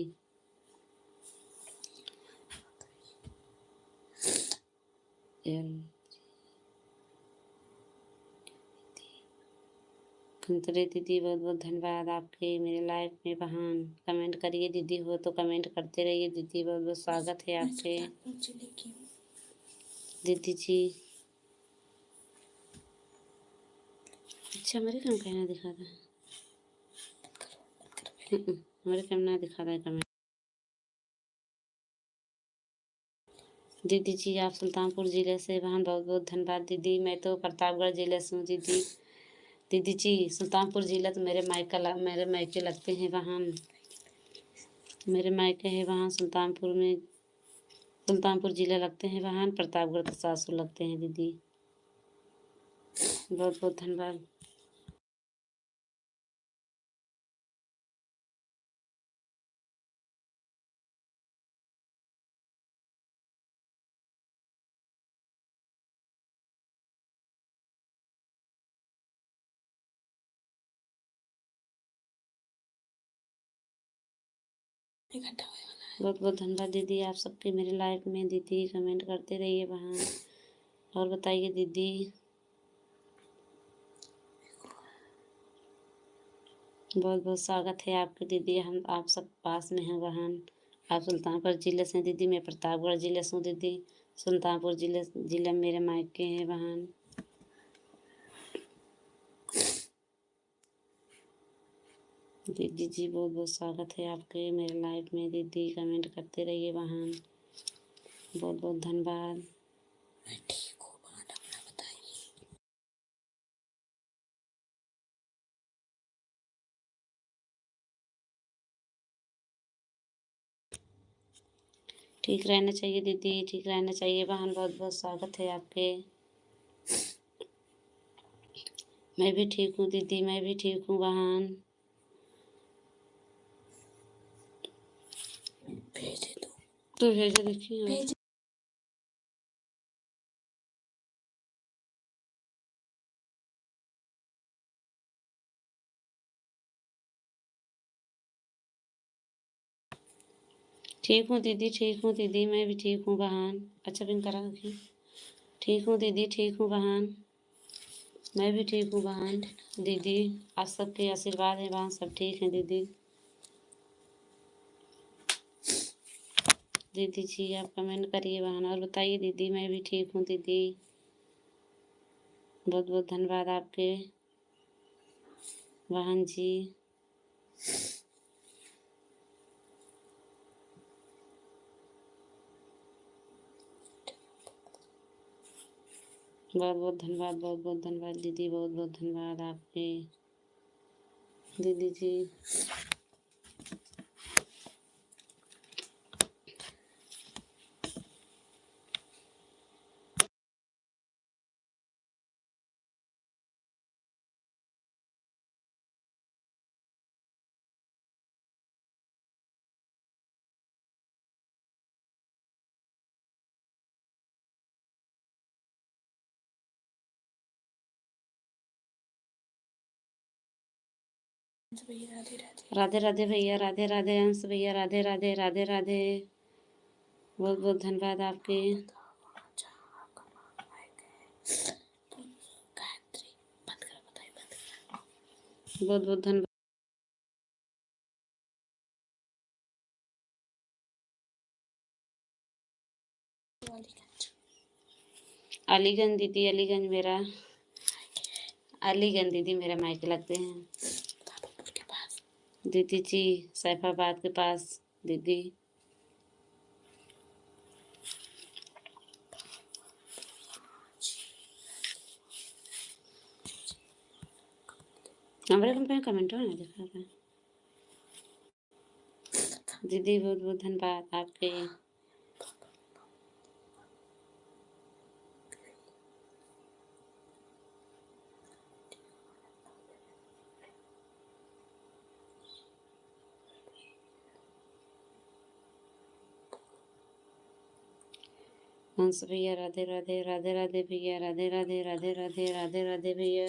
अंतरी दीदी, बहुत बहुत धन्यवाद आपके मेरे लाइफ में बहन। कमेंट करिए दीदी, हो तो कमेंट करते रहिए दीदी, बहुत बहुत स्वागत है आपके दीदी जी। अच्छा, मेरे कम कहना दिखा था, मेरे कम ना दिखा रहा है कमेंट। दीदी जी आप सुल्तानपुर ज़िले से बहन, बहुत बहुत धन्यवाद दीदी। मैं तो प्रतापगढ़ ज़िले से हूँ दीदी। दीदी जी सुल्तानपुर ज़िला तो मेरे मायके लगते हैं बहन, मेरे मायके है वहाँ सुल्तानपुर में, सुल्तानपुर ज़िला लगते हैं बहन, प्रतापगढ़ के सासुर लगते हैं दीदी। बहुत बहुत धन्यवाद। बहुत बहुत धन्यवाद दीदी आप सबके मेरे लाइफ में दीदी, कमेंट करते रहिए बहन। और बताइए दीदी, बहुत बहुत स्वागत है आपके दीदी, हम आप सब पास में हैं बहन। आप सुल्तानपुर ज़िले से हैं दीदी, मैं प्रतापगढ़ ज़िले से हूँ दीदी। सुल्तानपुर ज़िले में मेरे मायके हैं बहन। दीदी जी बहुत बहुत स्वागत है आपके मेरे लाइफ में दीदी, कमेंट करते रहिए बहन, बहुत बहुत धन्यवाद। ठीक रहना चाहिए दीदी, ठीक रहना चाहिए बहन, बहुत बहुत स्वागत है आपके। मैं भी ठीक हूँ दीदी, मैं भी ठीक हूँ बहन। भेजे तो भेजे, देखिए ठीक हूँ दीदी, ठीक हूँ दीदी, मैं भी ठीक हूँ बहन। अच्छा बिन करा देखिए, ठीक हूँ दीदी, ठीक हूँ बहन, मैं भी ठीक हूँ बहन। दीदी आप सबके आशीर्वाद है बहन, सब ठीक है दीदी। दीदी जी आप कमेंट करिए बहन, और बताइए दीदी, मैं भी ठीक हूँ दीदी, बहुत बहुत धन्यवाद आपके बहन जी। बहुत बहुत धन्यवाद, बहुत बहुत धन्यवाद दीदी, बहुत बहुत धन्यवाद आपके दीदी जी। राधे राधे भैया, राधे राधे अंश भैया, राधे राधे राधे राधे। बहुत बहुत धन्यवाद आपके। बहुत बहुत धन्यवाद। अलीगंज दीदी, अलीगंज मेरा, अलीगंज दीदी मेरा मायके लगते हैं दीदी जी, सैफाबाद के पास दीदी। हमारे कंपनी कमेंट हो ना दिखा रहा है दीदी। बहुत बहुत धन्यवाद आपके। हंस भैया, राधे राधे राधे राधे भैया, राधे राधे राधे राधे राधे राधे भैया,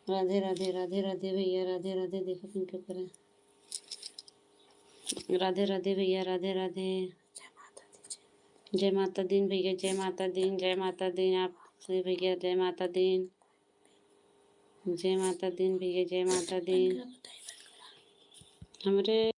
राधे राधे राधे राधे भैया, राधे राधे। देखो तुम क्या करें। राधे राधे भैया, राधे राधे। जय माता दीन भैया, जय माता दीन, जय माता दीन आपसे भैया, जय माता दीन, जय माता दीन भैया, जय माता दीन। हमरे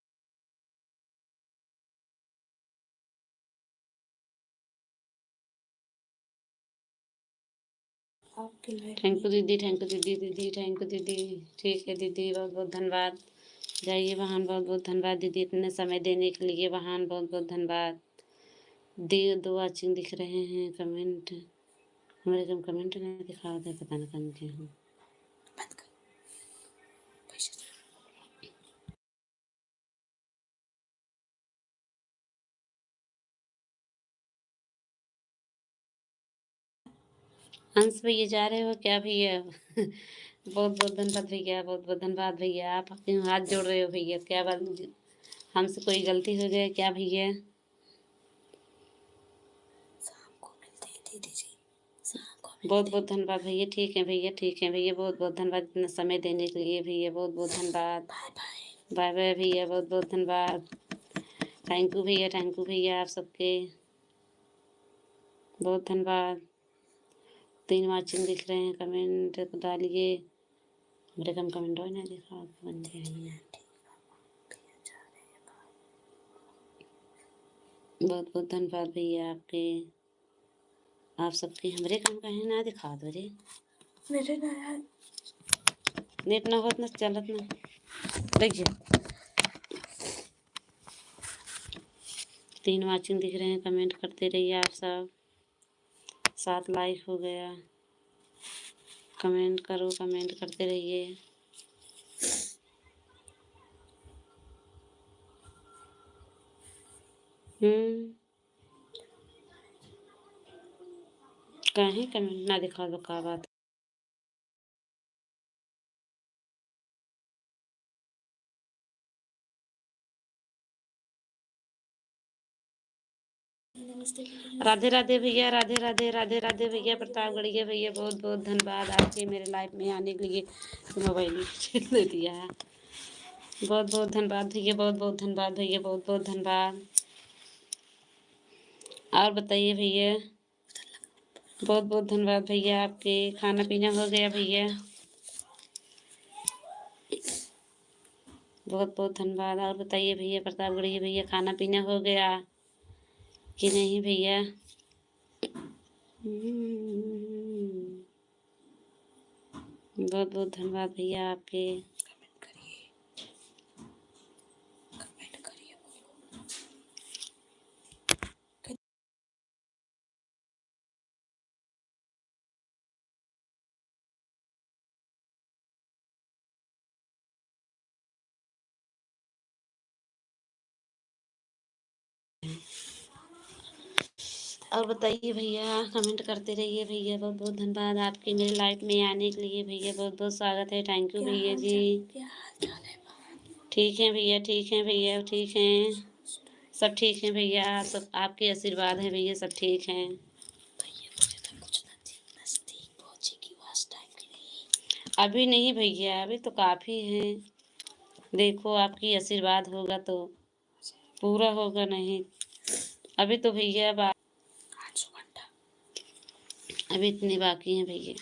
थैंक यू दीदी, थैंक यू दीदी, दीदी थैंक यू दीदी। ठीक है दीदी, बहुत बहुत धन्यवाद। जाइए बहन, बहुत बहुत धन्यवाद दीदी, इतने समय देने के लिए बहन, बहुत बहुत धन्यवाद। दो वाचिंग दिख रहे हैं कमेंट, हमारे कम कमेंट नहीं दिखा रहे थे, पता नहीं कौन के हैं। हंस भैया जा रहे हो क्या भैया? बहुत बहुत धन्यवाद भैया, बहुत बहुत धन्यवाद भैया। आप अपने हाथ जोड़ रहे हो भैया, क्या बात, हमसे कोई गलती हो गई क्या भैया? बहुत बहुत धन्यवाद भैया। ठीक है भैया, ठीक है भैया, बहुत बहुत धन्यवाद इतना समय देने के लिए भैया, बहुत बहुत धन्यवाद। बाय बाय भैया, बहुत बहुत धन्यवाद। थैंक यू भैया, थैंक यू भैया आप सबके, बहुत धन्यवाद। 3 वाचिंग दिख रहे हैं, कमेंट डालिए। मेरे कम कमेंट हो ना दिखा बन गए। बहुत बहुत धन्यवाद भैया आपके, आप सबके। हमरे काम कहीं ना दिखा दो रे, मेरे ना नेट ना होत ना चलत ना देखिए। 3 वाचिंग दिख रहे हैं, कमेंट करते रहिए आप सब। 7 लाइक हो गया, कमेंट करो, कमेंट करते रहिए। कहीं कमेंट ना दिखा दो का बात। राधे राधे भैया, राधे राधे राधे राधे भैया, प्रतापगढ़िया भैया, बहुत बहुत धन्यवाद आपके मेरे लाइफ में आने के लिए। मोबाइल दे दिया है, बहुत बहुत धन्यवाद भैया, बहुत बहुत धन्यवाद भैया, बहुत बहुत धन्यवाद। और बताइए भैया, बहुत बहुत धन्यवाद भैया आपके। खाना पीना हो गया भैया? बहुत बहुत धन्यवाद। और बताइए भैया, प्रतापगढ़िया भैया, खाना पीना हो गया कि नहीं भैया? बहुत बहुत धन्यवाद भैया आपके। और बताइए भैया, कमेंट करते रहिए भैया, बहुत बहुत धन्यवाद आपके मेरे लाइफ में आने के लिए भैया, बहुत बहुत स्वागत है। थैंक यू भैया जी। ठीक है भैया, ठीक है भैया, ठीक हैं सब, ठीक है भैया, सब आपके आशीर्वाद है भैया, सब ठीक हैं। अभी नहीं भैया, अभी तो काफ़ी हैं, देखो आपकी आशीर्वाद होगा तो पूरा होगा, नहीं अभी तो भैया अभी इतने बाकी हैं भैया।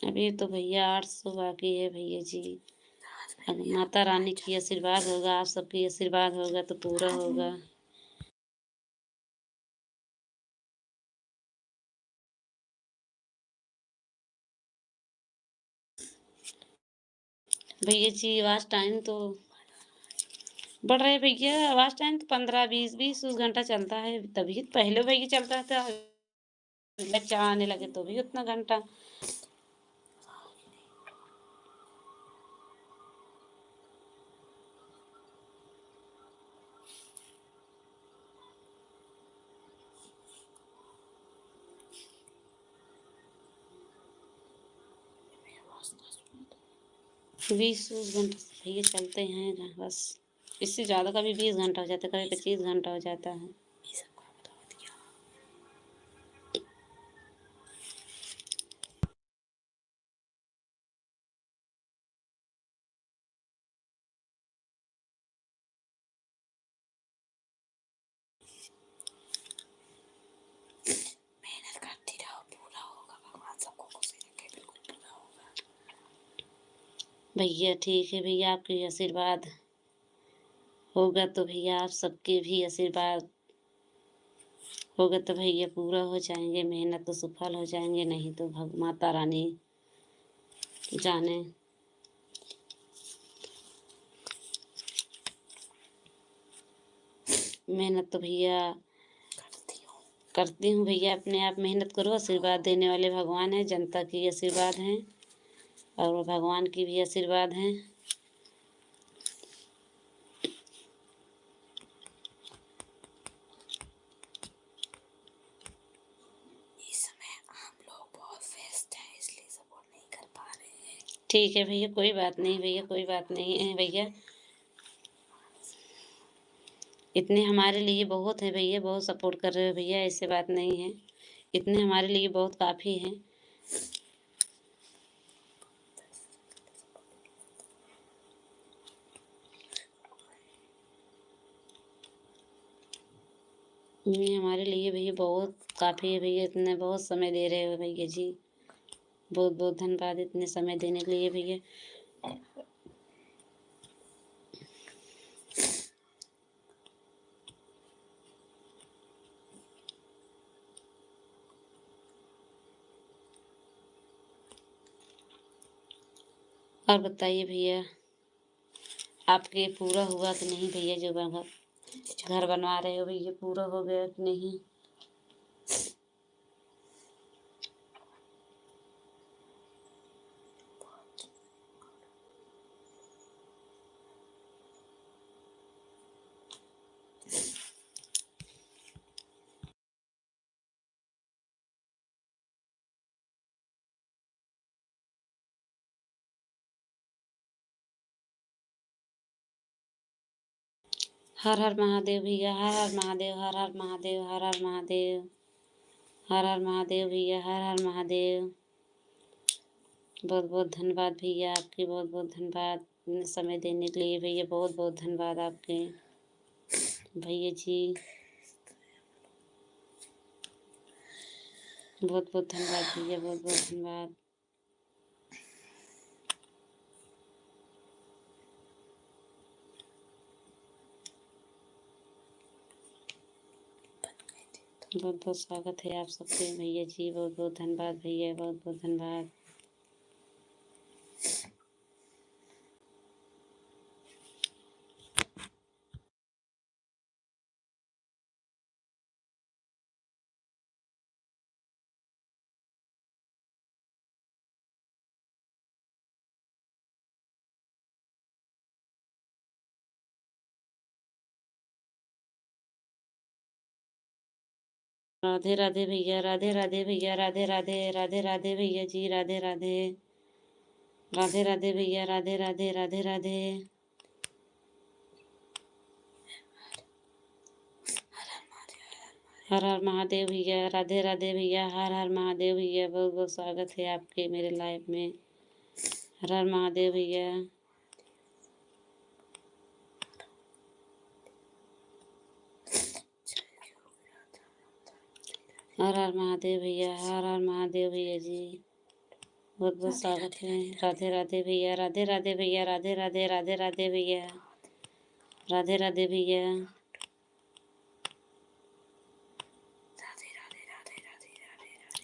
अभी तो भैया 800 बाकी है भैया जी। अगर माता रानी की आशीर्वाद होगा, आप सबकी आशीर्वाद होगा तो पूरा होगा। भैया जी आवाज टाइम तो बढ़ रहे भैया, आवाज टाइम तो 15 20 घंटा चलता है, तभी पहले भैया चलता था, बच्चा आने लगे तो भी उतना घंटा। बीस घंटा भैया चलते हैं बस, इससे ज़्यादा कभी 20 घंटा हो जाता है, कभी 25 घंटा हो जाता है। भैया ठीक है भैया, आपके आशीर्वाद होगा तो भैया आप सबके भी आशीर्वाद होगा तो भैया पूरा हो जाएंगे, मेहनत तो सफल हो जाएंगे, नहीं तो भग माता रानी जाने। मेहनत तो भैया करती हूँ भैया, अपने आप मेहनत करो, आशीर्वाद देने वाले भगवान हैं, जनता की आशीर्वाद हैं और भगवान की भी आशीर्वाद हैं। ठीक है भैया, कोई बात नहीं भैया, कोई बात नहीं है भैया, इतने हमारे लिए बहुत है भैया, बहुत सपोर्ट कर रहे हो भैया, ऐसे बात नहीं है, इतने हमारे लिए बहुत काफ़ी हैं। ये हमारे लिए भैया बहुत काफ़ी है भैया, इतने बहुत समय दे रहे हो भैया जी, बहुत बहुत धन्यवाद इतने समय देने के लिए भैया। और बताइए भैया, आपके पूरा हुआ कि नहीं भैया, जो घर बनवा रहे हो भैया, पूरा हो गया कि नहीं? हर हर महादेव भैया, हर हर महादेव, हर हर महादेव, हर हर महादेव, हर हर महादेव भैया, हर हर महादेव। बहुत बहुत धन्यवाद भैया, आपके बहुत बहुत धन्यवाद इतने समय देने के लिए भैया, बहुत बहुत धन्यवाद आपके भैया जी, बहुत बहुत धन्यवाद भैया, बहुत बहुत धन्यवाद। बहुत बहुत स्वागत है आप सबके भैया जी, बहुत बहुत धन्यवाद भैया, बहुत बहुत धन्यवाद। राधे राधे भैया, राधे राधे भैया, राधे राधे, राधे राधे भैया जी, राधे राधे, राधे राधे भैया, राधे राधे, राधे राधे। हर हर महादेव भैया, राधे राधे भैया, हर हर महादेव भैया, बहुत बहुत स्वागत है आपके मेरे लाइव में। हर हर महादेव भैया। हर हर महादेव भैया, हर हर महादेव भैया जी, बहुत बहुत स्वागत है। राधे राधे भैया, राधे राधे भैया, राधे राधे, राधे राधे भैया, राधे राधे भैया।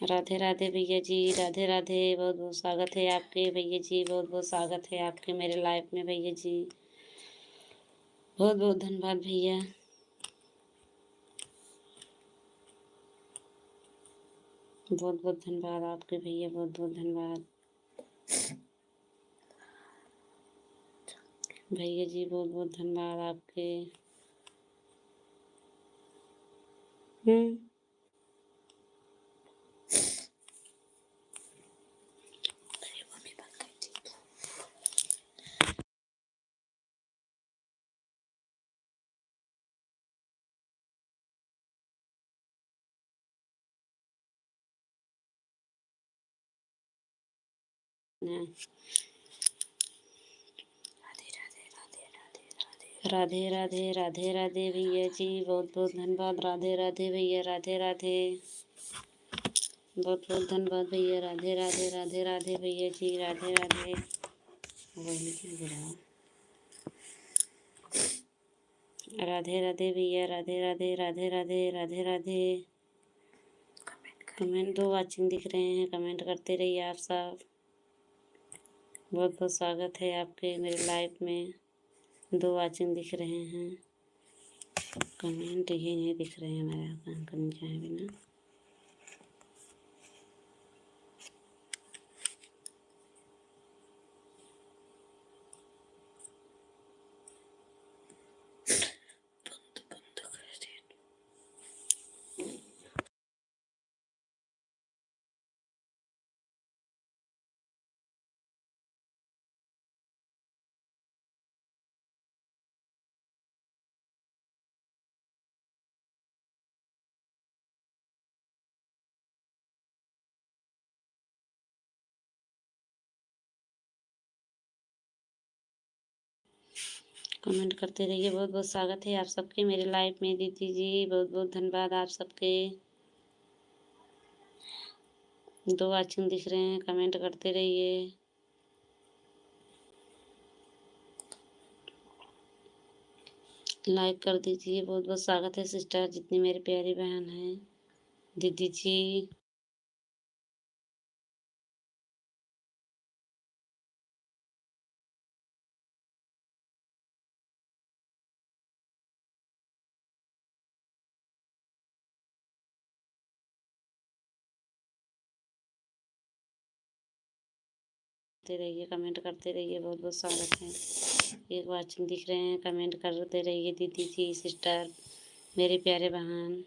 राधे राधे भैया जी, राधे राधे, बहुत बहुत स्वागत है आपके भैया जी, बहुत बहुत स्वागत है आपके मेरे लाइफ में भैया जी, बहुत बहुत धन्यवाद भैया, बहुत बहुत धन्यवाद आपके भैया, बहुत बहुत धन्यवाद भैया जी, बहुत बहुत धन्यवाद आपके। राधे राधे, राधे राधे भैया जी, बहुत बहुत धन्यवाद, राधे राधे भैया, राधे राधे, बहुत बहुत धन्यवाद भैया, राधे राधे, राधे राधे भैया जी, राधे राधे। वही क्या दे रहा, राधे राधे भैया, राधे राधे, राधे राधे, राधे राधे। कमेंट 2 वाचिंग दिख रहे हैं, कमेंट करते रहिए आप सब, बहुत बहुत स्वागत है आपके मेरे लाइफ में। 2 वाचिंग दिख रहे हैं, कमेंट ही नहीं दिख रहे हैं हमारे, कहाँ कमेंट जाए बिना। कमेंट करते रहिए, बहुत बहुत स्वागत है आप सबके मेरे लाइफ में। दीदी जी, बहुत बहुत धन्यवाद आप सबके। 2 वाचिंग दिख रहे हैं, कमेंट करते रहिए। लाइक कर दीजिए, बहुत बहुत स्वागत है सिस्टर, जितनी मेरी प्यारी बहन है दीदी जी। रहिए, कमेंट करते रहिए, बहुत बहुत स्वागत है। 1 वाचिंग दिख रहे हैं, कमेंट करते रहिए दीदी जी, सिस्टर, मेरे प्यारे बहन।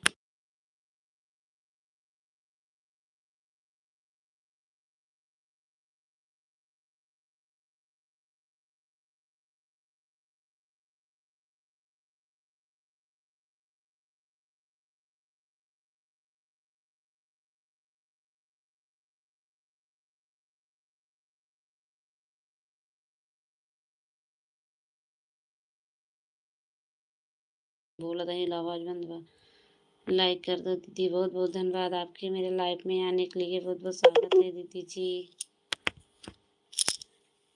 बोला था आवाज बंद बा। लाइक कर दो दीदी, बहुत बहुत धन्यवाद आपके मेरे लाइफ में आने के लिए, बहुत बहुत स्वागत है दीदी जी,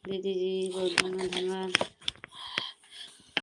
दीदी जी बहुत बहुत धन्यवाद।